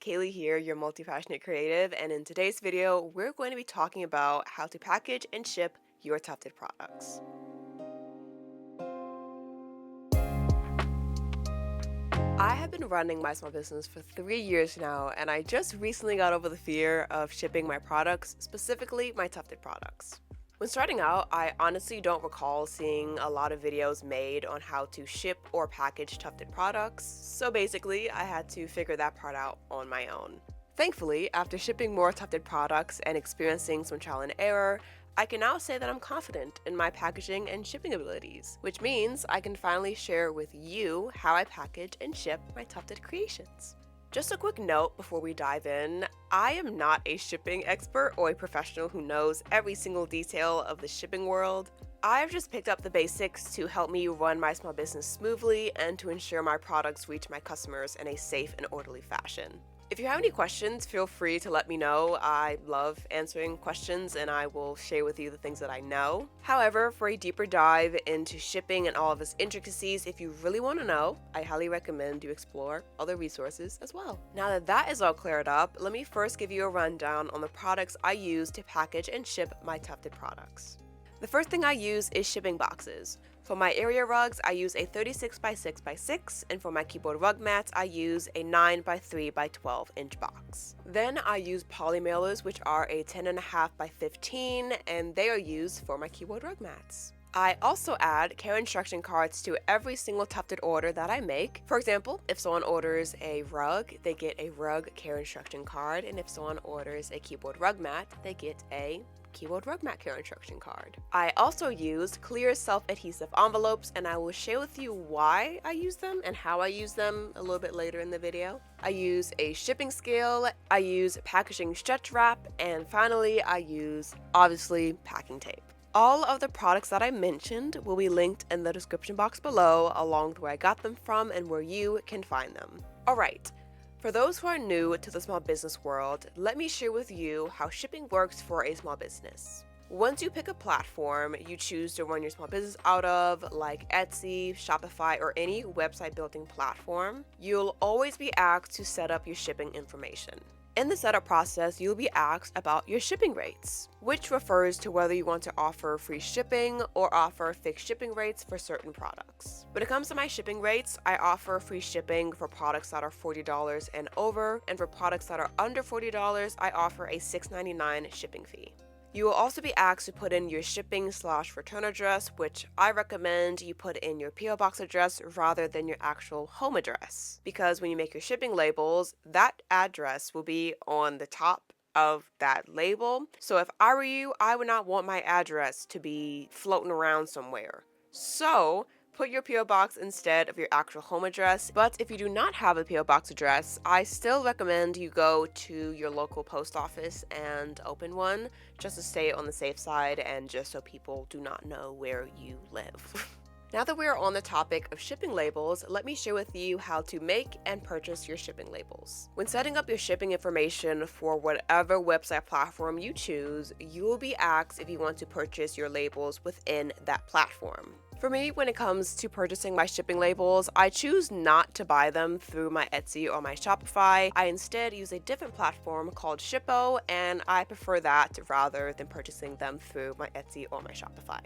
Kaylee here, your multi-passionate creative, and in today's video, we're going to be talking about how to package and ship your Tufted products. I have been running my small business for 3 years now, and I just recently got over the fear of shipping my products, specifically my Tufted products. When starting out, I honestly don't recall seeing a lot of videos made on how to ship or package Tufted products, so basically I had to figure that part out on my own. Thankfully, after shipping more Tufted products and experiencing some trial and error, I can now say that I'm confident in my packaging and shipping abilities, which means I can finally share with you how I package and ship my Tufted creations. Just a quick note before we dive in, I am not a shipping expert or a professional who knows every single detail of the shipping world. I've just picked up the basics to help me run my small business smoothly and to ensure my products reach my customers in a safe and orderly fashion. If you have any questions, feel free to let me know. I love answering questions and I will share with you the things that I know. However, for a deeper dive into shipping and all of its intricacies, if you really want to know, I highly recommend you explore other resources as well. Now that that is all cleared up, let me first give you a rundown on the products I use to package and ship my Tufted products. The first thing I use is shipping boxes. For my area rugs, I use a 36 by 6 by 6, and for my keyboard rug mats, I use a 9 by 3 by 12 inch box. Then I use poly mailers, which are a 10.5 by 15, and they are used for my keyboard rug mats. I also add care instruction cards to every single Tufted order that I make. For example, if someone orders a rug, they get a rug care instruction card, and if someone orders a keyboard rug mat, they get a keyboard rug mat care instruction card. I also use clear self-adhesive envelopes, and I will share with you why I use them and how I use them a little bit later in the video. I use a shipping scale, I use packaging stretch wrap, and finally I use, obviously, packing tape. All of the products that I mentioned will be linked in the description box below, along with where I got them from and where you can find them. Alright. For those who are new to the small business world, let me share with you how shipping works for a small business. Once you pick a platform you choose to run your small business out of, like Etsy, Shopify, or any website building platform, you'll always be asked to set up your shipping information. In the setup process, you'll be asked about your shipping rates, which refers to whether you want to offer free shipping or offer fixed shipping rates for certain products. When it comes to my shipping rates, I offer free shipping for products that are $40 and over, and for products that are under $40, I offer a $6.99 shipping fee. You will also be asked to put in your shipping/return address, which I recommend you put in your PO box address rather than your actual home address, because when you make your shipping labels, that address will be on the top of that label. So if I were you, I would not want my address to be floating around somewhere. So put your PO box instead of your actual home address. But if you do not have a PO box address, I still recommend you go to your local post office and open one, just to stay on the safe side and just so people do not know where you live. Now that we are on the topic of shipping labels, let me share with you how to make and purchase your shipping labels. When setting up your shipping information for whatever website platform you choose, you will be asked if you want to purchase your labels within that platform. For me, when it comes to purchasing my shipping labels, I choose not to buy them through my Etsy or my Shopify. I instead use a different platform called Shippo, and I prefer that rather than purchasing them through my Etsy or my Shopify.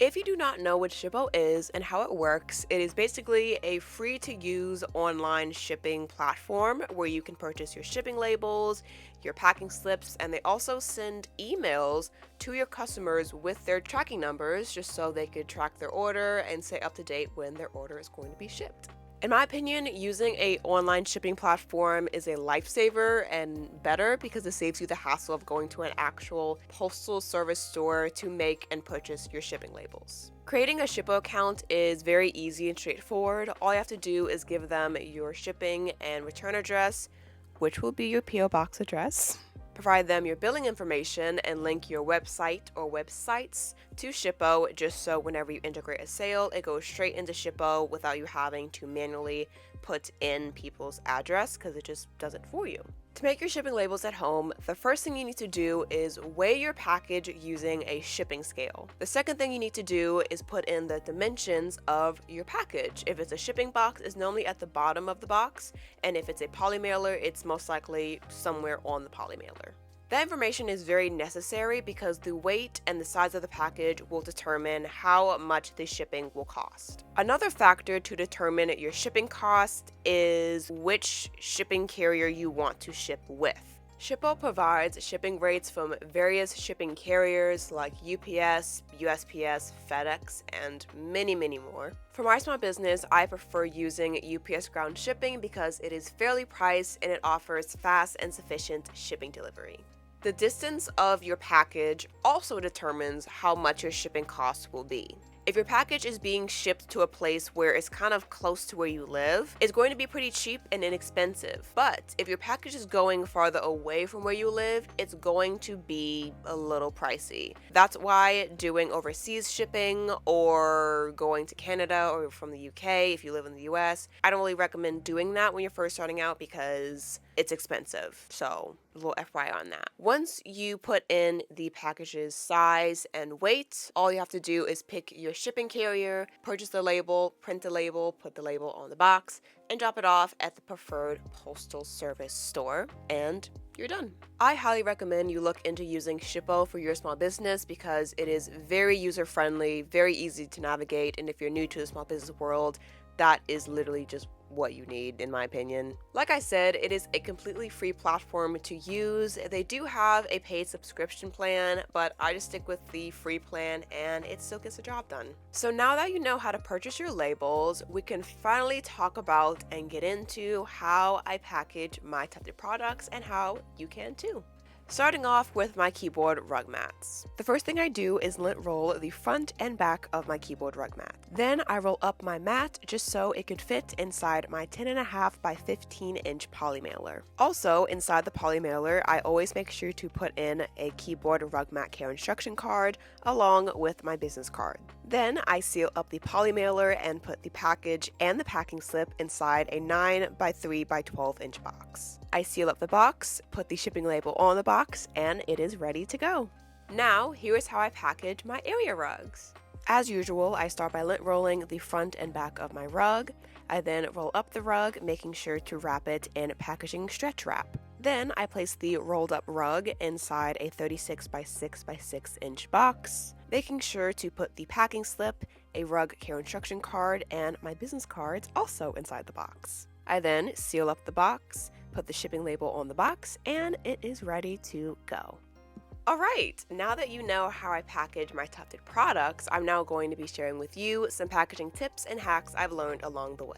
If you do not know what Shippo is and how it works, it is basically a free-to-use online shipping platform where you can purchase your shipping labels, your packing slips, and they also send emails to your customers with their tracking numbers just so they could track their order and stay up to date when their order is going to be shipped. In my opinion, using an online shipping platform is a lifesaver and better because it saves you the hassle of going to an actual postal service store to make and purchase your shipping labels. Creating a Shippo account is very easy and straightforward. All you have to do is give them your shipping and return address, which will be your PO box address. Provide them your billing information and link your website or websites to Shippo just so whenever you integrate a sale, it goes straight into Shippo without you having to manually put in people's address because it just does it for you. To make your shipping labels at home, the first thing you need to do is weigh your package using a shipping scale. The second thing you need to do is put in the dimensions of your package. If it's a shipping box, it's normally at the bottom of the box, and if it's a poly mailer, it's most likely somewhere on the poly mailer. That information is very necessary because the weight and the size of the package will determine how much the shipping will cost. Another factor to determine your shipping cost is which shipping carrier you want to ship with. Shippo provides shipping rates from various shipping carriers like UPS, USPS, FedEx, and many more. For my small business, I prefer using UPS ground shipping because it is fairly priced and it offers fast and sufficient shipping delivery. The distance of your package also determines how much your shipping costs will be. If your package is being shipped to a place where it's kind of close to where you live, it's going to be pretty cheap and inexpensive. But if your package is going farther away from where you live, it's going to be a little pricey. That's why doing overseas shipping or going to Canada or from the UK if you live in the US, I don't really recommend doing that when you're first starting out because it's expensive. So a little FYI on that. Once you put in the package's size and weight, all you have to do is pick your shipping carrier, purchase the label, print the label, put the label on the box, and drop it off at the preferred postal service store, and you're done. I highly recommend you look into using Shippo for your small business because it is very user-friendly, very easy to navigate, and if you're new to the small business world, that is literally just what you need, in my opinion. Like I said, it is a completely free platform to use. They do have a paid subscription plan, but I just stick with the free plan and it still gets the job done. So now that you know how to purchase your labels, we can finally talk about and get into how I package my Tufted products and how you can too. Starting off with my keyboard rug mats. The first thing I do is lint roll the front and back of my keyboard rug mat. Then I roll up my mat just so it could fit inside my 10.5 by 15 inch poly mailer. Also, inside the poly mailer, I always make sure to put in a keyboard rug mat care instruction card along with my business card. Then I seal up the poly mailer and put the package and the packing slip inside a 9 by 3 by 12 inch box. I seal up the box, put the shipping label on the box, and it is ready to go. Now, here is how I package my area rugs. As usual, I start by lint rolling the front and back of my rug. I then roll up the rug, making sure to wrap it in packaging stretch wrap. Then I place the rolled up rug inside a 36 by 6 by 6 inch box, making sure to put the packing slip, a rug care instruction card, and my business cards also inside the box. I then seal up the box, put the shipping label on the box, and it is ready to go. Alright, now that you know how I package my Tufted products, I'm now going to be sharing with you some packaging tips and hacks I've learned along the way.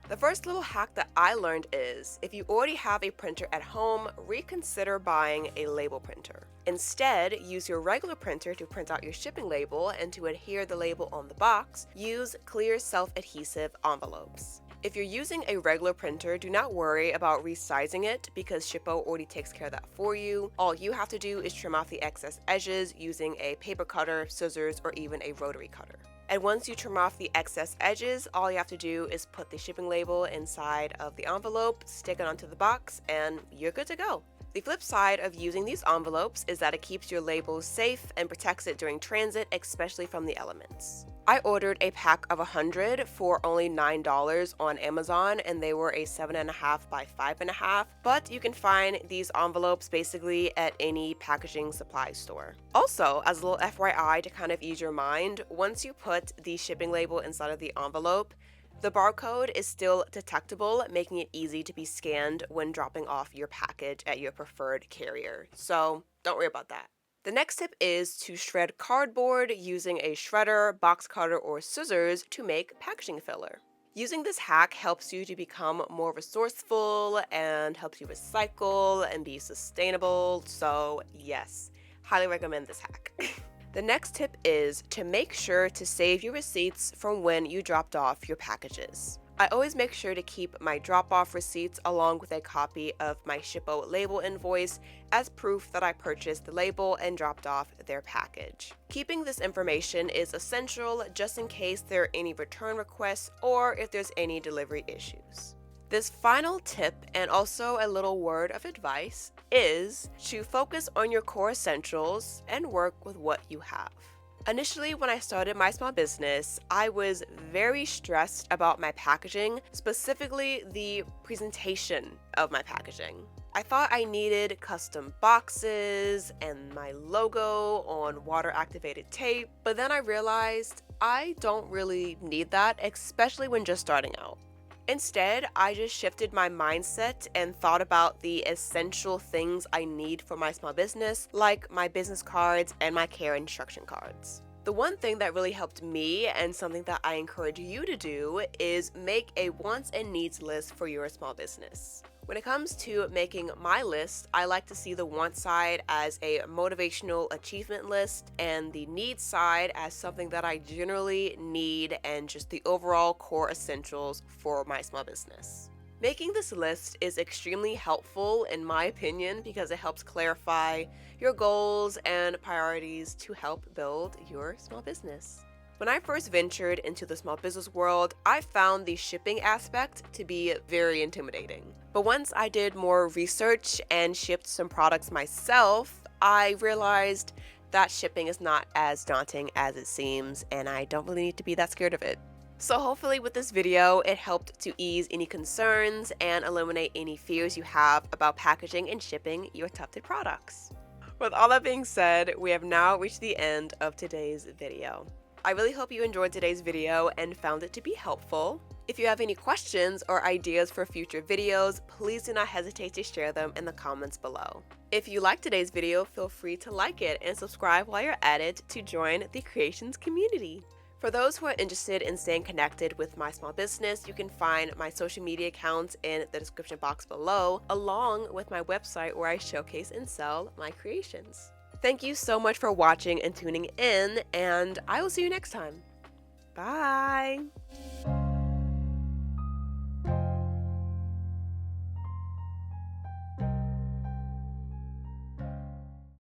The first little hack that I learned is, if you already have a printer at home, reconsider buying a label printer. Instead, use your regular printer to print out your shipping label, and to adhere the label on the box, use clear self-adhesive envelopes. If you're using a regular printer, do not worry about resizing it because Shippo already takes care of that for you. All you have to do is trim off the excess edges using a paper cutter, scissors, or even a rotary cutter. And once you trim off the excess edges, all you have to do is put the shipping label inside of the envelope, stick it onto the box, and you're good to go. The flip side of using these envelopes is that it keeps your labels safe and protects it during transit, especially from the elements. I ordered a pack of 100 for only $9 on Amazon, and they were a 7.5 by 5.5, but you can find these envelopes basically at any packaging supply store. Also, as a little FYI to kind of ease your mind, once you put the shipping label inside of the envelope, the barcode is still detectable, making it easy to be scanned when dropping off your package at your preferred carrier. So don't worry about that. The next tip is to shred cardboard using a shredder, box cutter, or scissors to make packaging filler. Using this hack helps you to become more resourceful and helps you recycle and be sustainable. So yes, highly recommend this hack. The next tip is to make sure to save your receipts from when you dropped off your packages. I always make sure to keep my drop-off receipts along with a copy of my Shippo label invoice as proof that I purchased the label and dropped off their package. Keeping this information is essential just in case there are any return requests or if there's any delivery issues. This final tip, and also a little word of advice, is to focus on your core essentials and work with what you have. Initially, when I started my small business, I was very stressed about my packaging, specifically the presentation of my packaging. I thought I needed custom boxes and my logo on water activated tape, but then I realized I don't really need that, especially when just starting out. Instead, I just shifted my mindset and thought about the essential things I need for my small business, like my business cards and my care instruction cards. The one thing that really helped me, and something that I encourage you to do, is make a wants and needs list for your small business. When it comes to making my list, I like to see the want side as a motivational achievement list and the need side as something that I generally need and just the overall core essentials for my small business. Making this list is extremely helpful in my opinion because it helps clarify your goals and priorities to help build your small business. When I first ventured into the small business world, I found the shipping aspect to be very intimidating. But once I did more research and shipped some products myself, I realized that shipping is not as daunting as it seems, and I don't really need to be that scared of it. So hopefully with this video, it helped to ease any concerns and eliminate any fears you have about packaging and shipping your Tufted products. With all that being said, we have now reached the end of today's video. I really hope you enjoyed today's video and found it to be helpful. If you have any questions or ideas for future videos, please do not hesitate to share them in the comments below. If you liked today's video, feel free to like it and subscribe while you're at it to join the creations community. For those who are interested in staying connected with my small business, you can find my social media accounts in the description box below, along with my website where I showcase and sell my creations. Thank you so much for watching and tuning in, and I will see you next time. Bye!